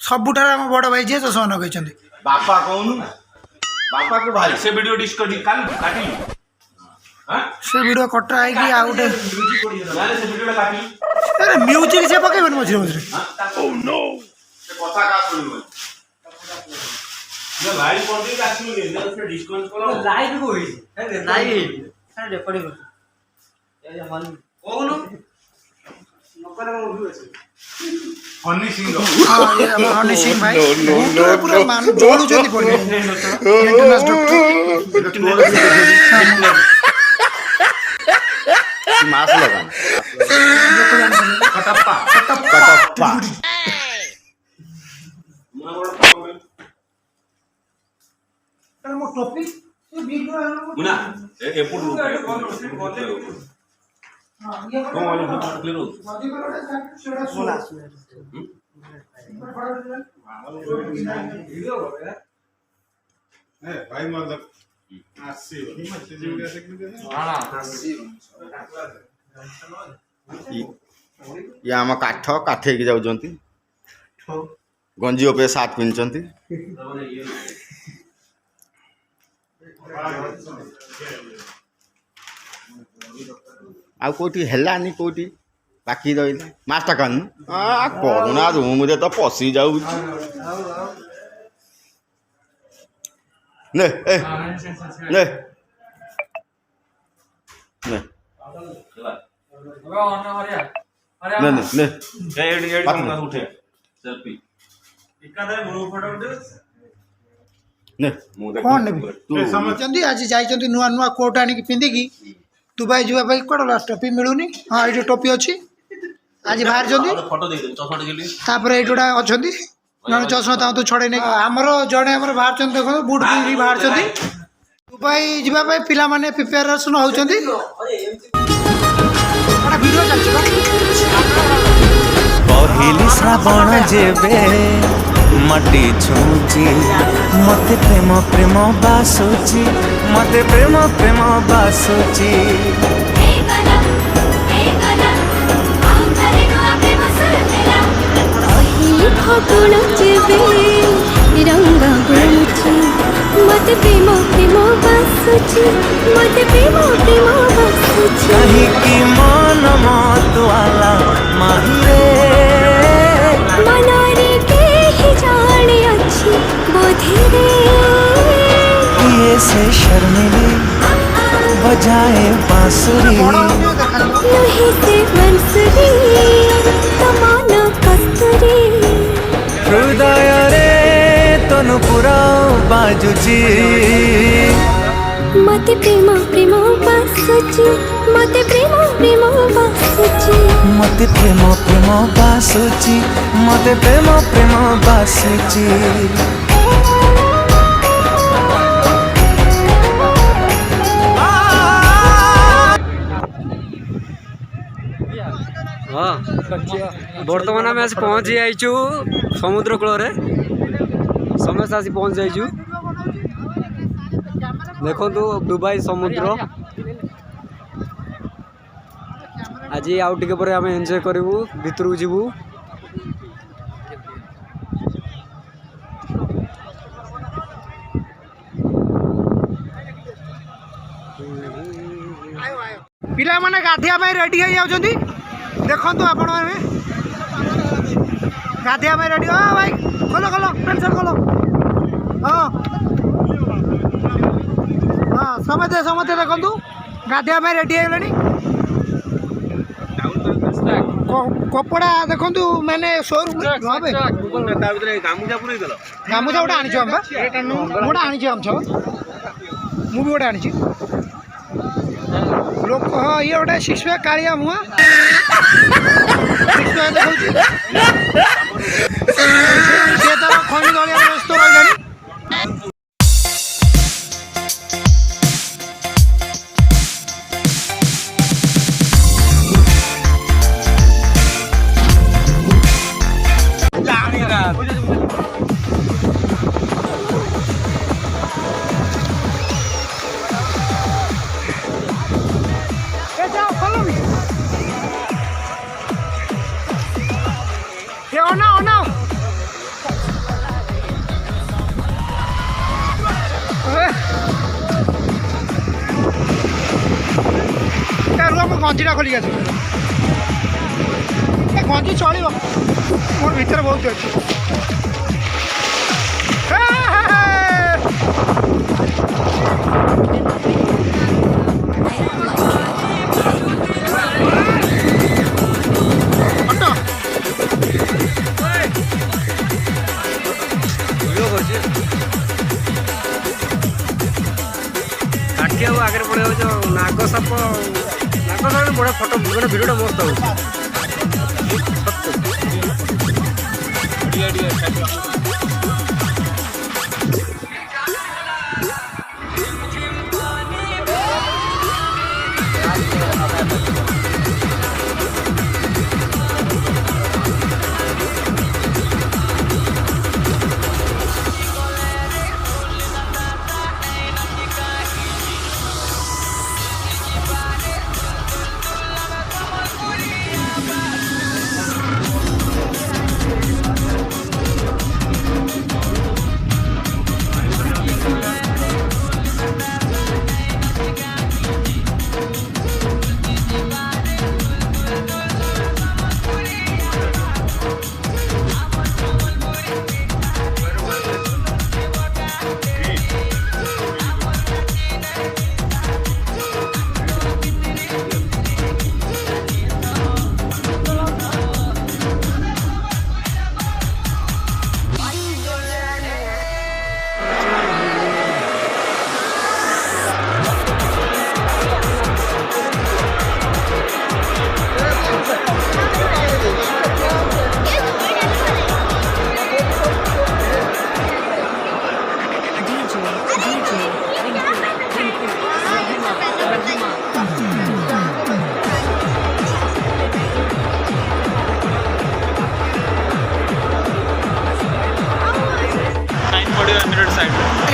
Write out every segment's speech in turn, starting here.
सबुठार आम बड़ भाई जी चश्मा लगे बापा कौन बापा को भाई से वीडियो डिस्कस काल काटी से वीडियो कटा है कि आ गोटे से वीडियो काटी अरे म्यूजिक से पकेबन मझे मझे ओह नो से कथा का सुनिबो ये लाइव कर दे आसनु ले से डिस्कस करो लाइव को है लाइव है रेकॉर्डिंग कर ये मन कोन नकर में उठी আছে हनी सिंह हां ये हम हनी सिंह भाई नो पूरा मान जोड़ू जदी पड़े मास लगा कटप्पा कटप्पा अरे मो टॉपिक ये वीडियो मुना एपुट हां ये कौन वाला क्लियर हो बॉडी करोड़े छोड़ा सोला वीडियो हो गया ए भाई मतलब आसी से जो ऐसे कि हां ये आम काठ काठे की जाउजंती गंजी ओपे साथ पिनचंती आ कोठी हेलानी कोठी बाकी रहिला मास्टर कन आ कोरोना रूम रे तो पसी जाउ ने ए ने ने ने ने एडी एडी हम उठे सेल्फी इकादे मुंह फोटो उठे ने मुंह देख कौन ने तू समझंदी आज जाइचंती नुआ नुआ कोट आनी की पिंदी की दुबई जीवा भाई कोड लास्ट टोपी मिलुनी हां एडी टोपी अछि आज बाहर जंदी फोटो दे दे चश्मा गेली तापर एडोडा अछंती न चश्मा ता तो छड़े नै हमरो जणे हमरो बाहर चंद देखो बूट पिंदी बाहर चंदी दुबई जीवा भाई पिला माने प्रिपरेशन होउचंती बड़ा वीडियो चलछि पहिली श्रावण जेबे मटी छूची मते प्रेम प्रेम बासुची मते प्रेम प्रेम बासुची पहिली फागुन जेबे रंग बोलुची मते प्रेम प्रेम बासुची मते प्रेम प्रेम बासुची कहीं की मन मतवाला माहिरे मनारे के ही जाने अच्छी बोधेरे ये से शर्मिली बजाए बांसुरी नहीं से मंसुरी तमाना कस्तूरी हृदय रे तनु पुरा बाजुची मते प्रेम प्रेम बासुची मते प्रेम प्रेम बासुची मते प्रेम प्रेम बासुची मते प्रेम प्रेम बासुची हाँ बर्तमान आम आज पहुँची जाइचु समुद्र कूल समस्त आसी पहुँच जाइचु देखो दुबई समुद्र आज आउ टिके पर आम एंजॉय करूँ भितर जीवु पिला माने गाधिया भाई रेडी हो जाउचंती देखंतु आपण माने गाधिया भाई रेडी हो भाई खोलो खोलो पेंशन खोलो हां हां समते देखंतु गाधिया भाई रेडी हेलनी कपड़ा देखंतु माने शोरूम हबे ता भीतर गामुजा पुरै देलो गामुजा उडा आनी छ हम मोडा आनी छ हम छ मु भी उडा आनी छ लोक हाँ ये गोटे सिक्स पैक कालिया मुआ सिक्स पैक देखौछि से तो खणी गलिया व्यस्त रहिलानी ଗଞ୍ଜିଟା ଖୋଲିକି ଆସ ଗଞ୍ଜି ଚଳିବ ମୋର ଭିତରେ ବହୁତ ଅଛି କାଟିବାକୁ ଆଗରେ ପଳେଇ ଯାଉଛି ନାଗ ସାପ ବଢ଼ିଆ ଫଟୋ ଗୋଟେ ଭିଡ଼ିଓଟା ମସ୍ତ ହେଉଛି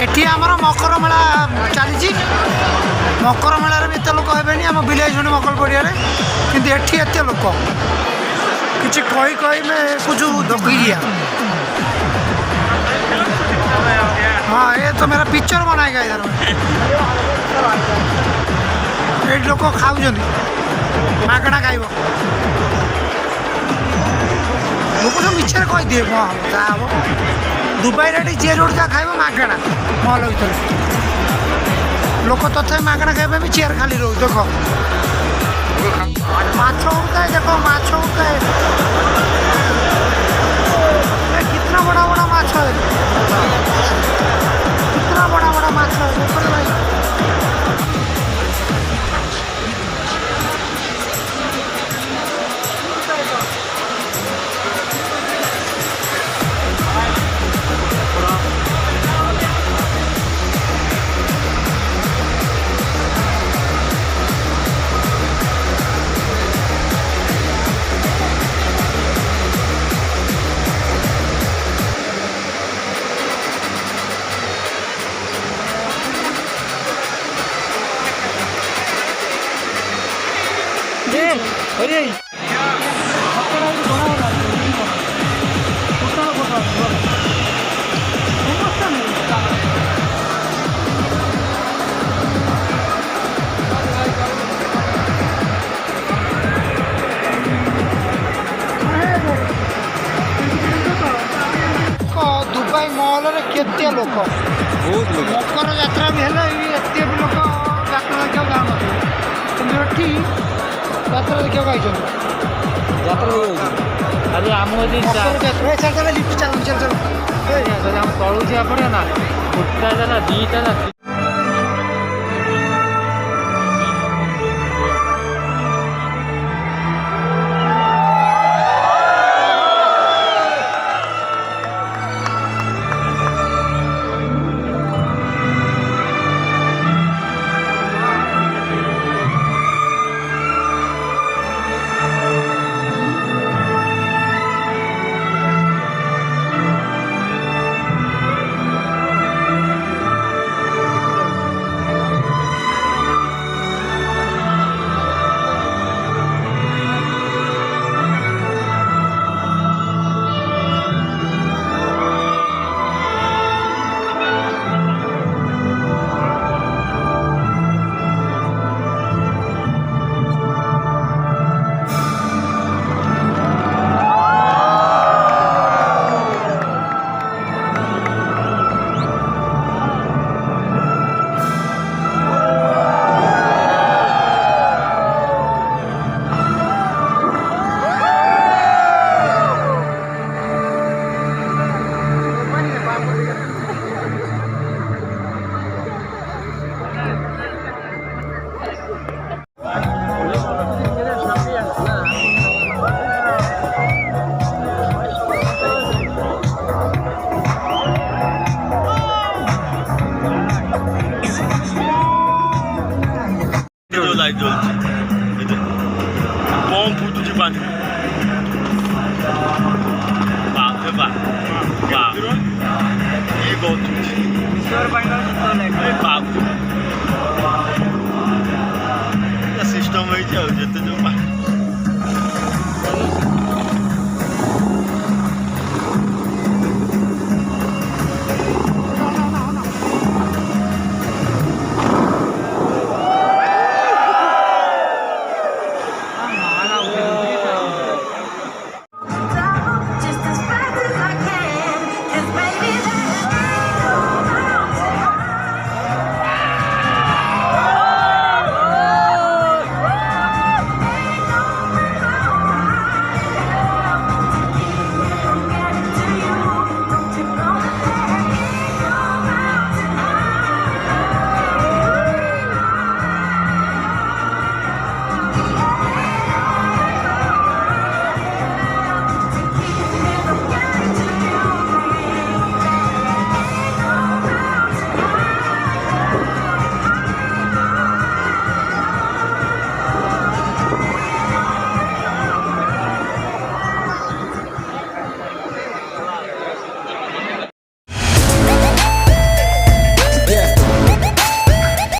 एठी आमर मकर मेला चली मकर मेलार भी एत लोक हे आम विलेज मकर पड़िया कि एटी एत लोक कि कही कही में कुछ दबिया हाँ ये तो मेरा पिक्चर बनाएगा इधर ये लोक खाऊ मागणा खाइब लोक सब मिछे कही दिए हम दुबई रे जे रोड जा खाइब मागणा मल भर लोक तथा मागणा खाइबा भी चेयर खाली रो देख माछ उड़ता है देखो माछ उड़ता है कितना बड़ा बड़ा माछ है कितना बड़ा बड़ा माछ है देखो भाई दुबई मॉल रे केते लोक बहुत लोक मकर यात्रा भी है एत भी लोक यात्रा देखा जान कि यात्रा देखा यात्रा अरे आम लिफ्ट चल चल चल आम तलू जा पड़े ना गोटा दीटा ପାଞ୍ଚ